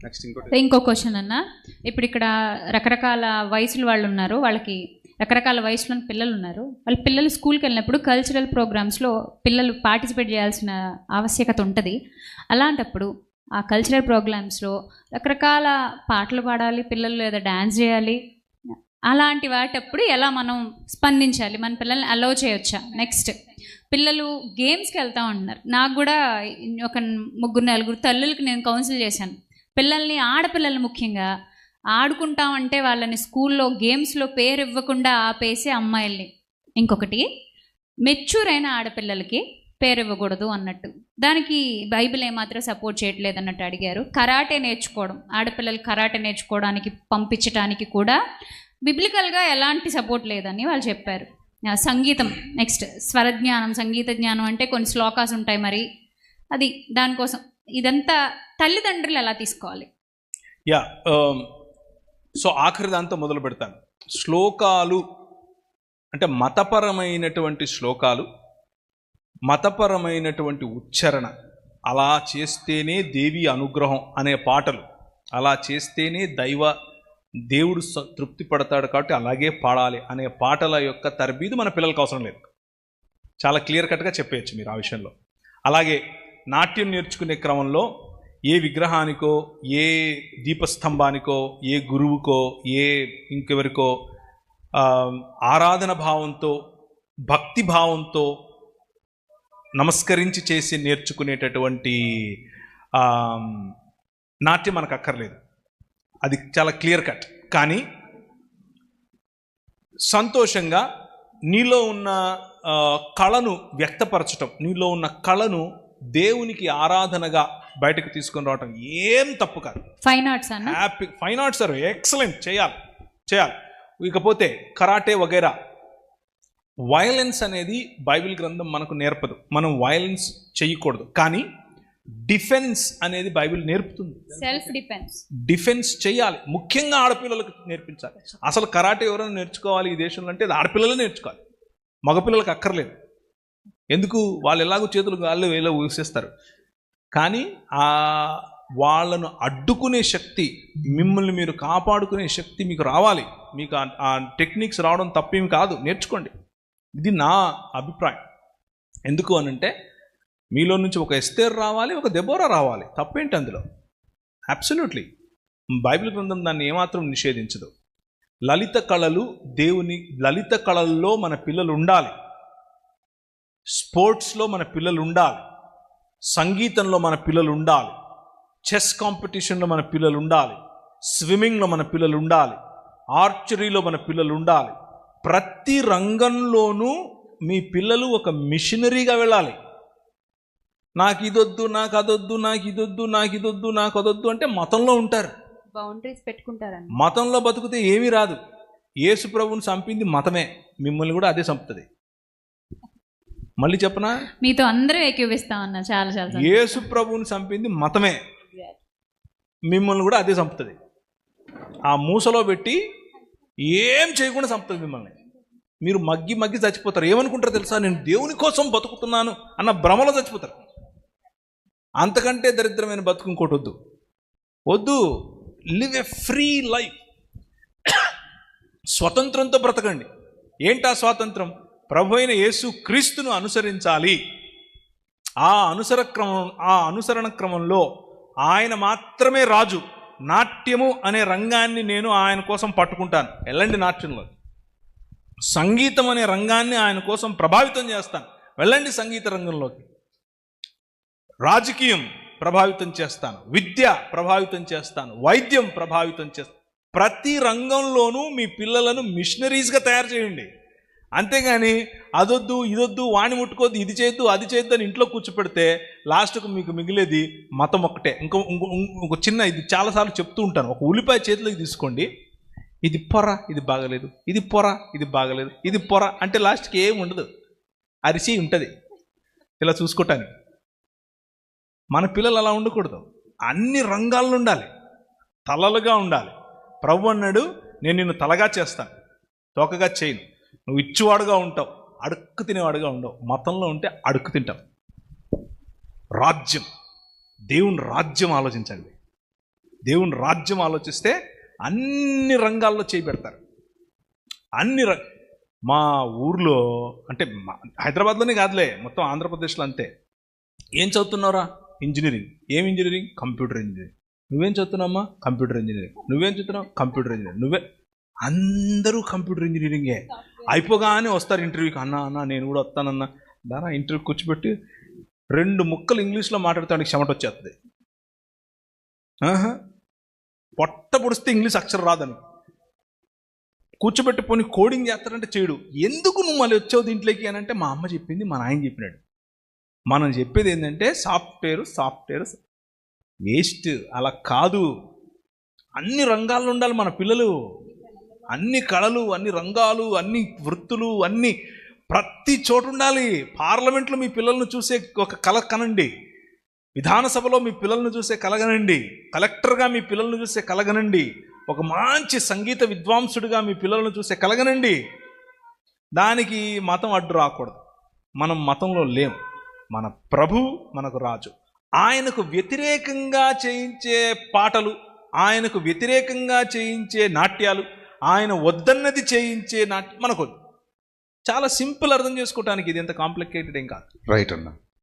Next ఇంకో question అన్న. ఇప్పుడు ఇక్కడ రకరకాల వయసుల వాళ్ళు ఉన్నారు, వాళ్ళకి రకరకాల వయసులోని పిల్లలు ఉన్నారు. వాళ్ళ పిల్లలు స్కూల్కి వెళ్ళినప్పుడు కల్చరల్ ప్రోగ్రామ్స్లో పిల్లలు పార్టిసిపేట్ చేయాల్సిన ఆవశ్యకత ఉంటుంది. అలాంటప్పుడు ఆ కల్చరల్ ప్రోగ్రామ్స్లో రకరకాల పాటలు పాడాలి పిల్లలు, లేదా డ్యాన్స్ చేయాలి. అలాంటి వాటప్పుడు ఎలా మనం స్పందించాలి? మన పిల్లల్ని అలౌ చేయొచ్చా? నెక్స్ట్, పిల్లలు గేమ్స్కి వెళ్తూ ఉంటున్నారు. నాకు కూడా ఒక 3-4 తల్లులకి నేను కౌన్సిల్ చేశాను. పిల్లల్ని, ఆడపిల్లలు ముఖ్యంగా ఆడుకుంటామంటే వాళ్ళని స్కూల్లో గేమ్స్లో పేరు ఇవ్వకుండా ఆపేసి అమ్మాయిల్ని. ఇంకొకటి, మెచ్యూర్ అయిన ఆడపిల్లలకి పేరు ఇవ్వకూడదు అన్నట్టు. దానికి బైబిల్ ఏమాత్రం సపోర్ట్ చేయట్లేదు అన్నట్టు అడిగారు. కరాటే నేర్చుకోవడం, ఆడపిల్లలు కరాటే నేర్చుకోవడానికి పంపించడానికి కూడా బిబ్లికల్గా ఎలాంటి సపోర్ట్ లేదని వాళ్ళు చెప్పారు. సంగీతం, నెక్స్ట్ స్వరజ్ఞానం, సంగీత జ్ఞానం అంటే కొన్ని శ్లోకాస్ ఉంటాయి, మరి అది దానికోసం ఇదంతా తల్లిదండ్రులు ఎలా తీసుకోవాలి? సో ఆఖరి దాంతో మొదలు పెడతాను. శ్లోకాలు అంటే మతపరమైనటువంటి శ్లోకాలు, మతపరమైనటువంటి ఉచ్చారణ, అలా చేస్తేనే దేవి అనుగ్రహం అనే పాటలు, అలా చేస్తేనే దేవుడు తృప్తి పడతాడు కాబట్టి అలాగే పాడాలి అనే పాటల యొక్క తరబీదు మన పిల్లలకు అవసరం లేదు. చాలా క్లియర్ కట్గా చెప్పేయచ్చు మీరు ఆ విషయంలో. అలాగే నాట్యం నేర్చుకునే క్రమంలో ఏ విగ్రహానికో, ఏ దీపస్తంభానికో, ఏ గురువుకో, ఏ ఇంకెవరికో ఆరాధన భావంతో, భక్తి భావంతో నమస్కరించి చేసి నేర్చుకునేటటువంటి నాట్యం మనకు అక్కర్లేదు. అది చాలా క్లియర్ కట్. కానీ సంతోషంగా నీలో ఉన్న కళను వ్యక్తపరచటం, నీలో ఉన్న కళను దేవునికి ఆరాధనగా బయటకు తీసుకొని రావటం ఏం తప్పు కాదు. ఫైన్ ఆర్ట్స్ అన్న, happy fine arts are excellent, చేయాలి. ఇకపోతే కరాటే వగైరా. వయలెన్స్ అనేది బైబిల్ గ్రంథం మనకు నేర్పదు, మనం వయలెన్స్ చేయకూడదు. కానీ డిఫెన్స్ అనేది బైబిల్ నేర్పుతుంది. సెల్ఫ్ డిఫెన్స్ చేయాలి, ముఖ్యంగా ఆడపిల్లలకు నేర్పించాలి. అసలు కరాటే ఎవరైనా నేర్చుకోవాలి ఈ దేశంలో అంటే అది ఆడపిల్లలే నేర్చుకోవాలి, మగపిల్లలకు అక్కర్లేదు. ఎందుకు? వాళ్ళు ఎలాగో చేతులు గాల్లో వేలో ఊసేస్తారు. కానీ వాళ్ళను అడ్డుకునే శక్తి, మిమ్మల్ని మీరు కాపాడుకునే శక్తి మీకు రావాలి. మీకు ఆ టెక్నిక్స్ రావడం తప్పేమి కాదు, నేర్చుకోండి. ఇది నా అభిప్రాయం. ఎందుకు అనంటే మీలో నుంచి ఒక ఎస్తేర్ రావాలి, ఒక దెబోరా రావాలి. తప్పేంటి అందులో? అబ్సల్యూట్లీ బైబిల్ గ్రంథం దాన్ని ఏమాత్రం నిషేధించదు. లలిత కళలు, లలిత కళల్లో మన పిల్లలు ఉండాలి, స్పోర్ట్స్లో మన పిల్లలు ఉండాలి, సంగీతంలో మన పిల్లలు ఉండాలి, చెస్ కాంపిటీషన్లో మన పిల్లలు ఉండాలి, స్విమ్మింగ్లో మన పిల్లలు ఉండాలి, ఆర్చరీలో మన పిల్లలు ఉండాలి. ప్రతి రంగంలోనూ మీ పిల్లలు ఒక మిషనరీగా వెళ్ళాలి. నాకు ఇదొద్దు, నాకు అదొద్దు, నాకు ఇదొద్దు, నాకు ఇదొద్దు, నాకు అదొద్దు అంటే మతంలో ఉంటారు, బౌండరీస్ పెట్టుకుంటారు. మతంలో బతుకుతే ఏమీ రాదు. యేసు ప్రభువుని చంపింది మతమే, మిమ్మల్ని కూడా అదే చంపుతుంది. మళ్ళీ చెప్పనా, మీతో అందరూ ఏకీవిస్తామన్నా. చాలా యేసు ప్రభువుని చంపింది మతమే, మిమ్మల్ని కూడా అదే చంపుతుంది. ఆ మూసలో పెట్టి ఏం చేయకుండా చంపుతుంది మిమ్మల్ని. మీరు మగ్గి చచ్చిపోతారు. ఏమనుకుంటారు తెలుసా? నేను దేవుని కోసం బతుకుతున్నాను అన్న భ్రమలో చచ్చిపోతారు. అంతకంటే దరిద్రమైన బతుకు ఇంకోటి వద్దు. Live a free life. స్వతంత్రంతో బ్రతకండి. ఏంటా స్వాతంత్రం? ప్రభు అయిన యేసు క్రీస్తును అనుసరించాలి. ఆ అనుసరణ క్రమంలో ఆయన మాత్రమే రాజు. నాట్యము అనే రంగాన్ని నేను ఆయన కోసం పట్టుకుంటాను, వెళ్ళండి నాట్యంలో. సంగీతం అనే రంగాన్ని ఆయన కోసం ప్రభావితం చేస్తాను, వెళ్ళండి సంగీత రంగంలోకి. రాజకీయం ప్రభావితం చేస్తాను, విద్య ప్రభావితం చేస్తాను, వైద్యం ప్రభావితం చేస్తాను. ప్రతి రంగంలోనూ మీ పిల్లలను మిషనరీస్గా తయారు చేయండి. అంతేగాని అదొద్దు, ఇదొద్దు, వాణి ముట్టుకోద్దు, ఇది చేయొద్దు, అది చేయొద్దు అని ఇంట్లో కూర్చోపెడితే లాస్ట్కు మీకు మిగిలేది మతం ఒక్కటే. ఇంకో చిన్న, ఇది చాలాసార్లు చెప్తూ ఉంటాను, ఒక ఉల్లిపాయ చేతిలోకి తీసుకోండి, ఇది పొర, ఇది బాగలేదు, ఇది పొర, ఇది బాగలేదు, ఇది పొర అంటే లాస్ట్కి ఏమి ఉండదు, అరిచి ఉంటుంది ఇలా చూసుకోవటానికి. మన పిల్లలు అలా ఉండకూడదు, అన్ని రంగాల్లో ఉండాలి, తలలుగా ఉండాలి. ప్రభు అన్నాడు, నేను నిన్ను తలగా చేస్తాను, తోకగా చేయను. నువ్వు ఇచ్చివాడుగా ఉంటావు, అడుక్కు తినేవాడుగా ఉండవు. మతంలో ఉంటే అడుక్కు తింటావు. రాజ్యం, దేవుని రాజ్యం ఆలోచించండి. దేవుని రాజ్యం ఆలోచిస్తే అన్ని రంగాల్లో చేయబెడతారు. మా ఊర్లో అంటే హైదరాబాద్లోనే కాదులే, మొత్తం ఆంధ్రప్రదేశ్లో అంతే. ఏం చదువుతున్నావురా? ఇంజనీరింగ్. ఏం ఇంజనీరింగ్? Computer engineering. నువ్వేం చదువుతున్నావమ్మా? Computer engineering. నువ్వేం చదువుతున్నావు? Computer engineering. అందరూ కంప్యూటర్ ఇంజనీరింగే. అయిపోగానే వస్తారు ఇంటర్వ్యూకి. అన్న నేను కూడా వస్తానన్నా. దానా ఇంటర్వ్యూ కూర్చోబెట్టి 2 ముక్కలు ఇంగ్లీష్లో మాట్లాడతానికి చెమట వచ్చేస్తుంది. పొట్ట పొడిస్తే ఇంగ్లీష్ అక్షరం రాదని కూర్చోబెట్టి పోనీ కోడింగ్ చేస్తారంటే చేయడు. ఎందుకు నువ్వు మళ్ళీ వచ్చావు దీంట్లోకి అని అంటే, మా అమ్మ చెప్పింది, మా నాయన చెప్పినాడు. మనం చెప్పేది ఏంటంటే సాఫ్ట్వేర్ వేస్ట్. అలా కాదు, అన్ని రంగాల్లో ఉండాలి మన పిల్లలు. అన్ని కళలు, అన్ని రంగాలు, అన్ని వృత్తులు, అన్ని ప్రతి చోటు ఉండాలి. పార్లమెంట్లో మీ పిల్లలను చూసే ఒక కళ కనండి, విధానసభలో మీ పిల్లలను చూసే కలగనండి, కలెక్టర్గా మీ పిల్లలను చూసే కలగనండి, ఒక మంచి సంగీత విద్వాంసుడిగా మీ పిల్లలను చూసే కలగనండి. దానికి మతం అడ్డు రాకూడదు. మనం మతంలో లేం. మన ప్రభు మనకు రాజు. ఆయనకు వ్యతిరేకంగా చేయించే పాటలు, ఆయనకు వ్యతిరేకంగా చేయించే నాట్యాలు, ఆయన వద్దన్నది చేయించే నాట్యం మనకు చాలా సింపుల్. అర్థం చేసుకోవటానికి ఇది ఎంత కాంప్లికేటెడ్ ఏం కాదు. రైట్ అన్న.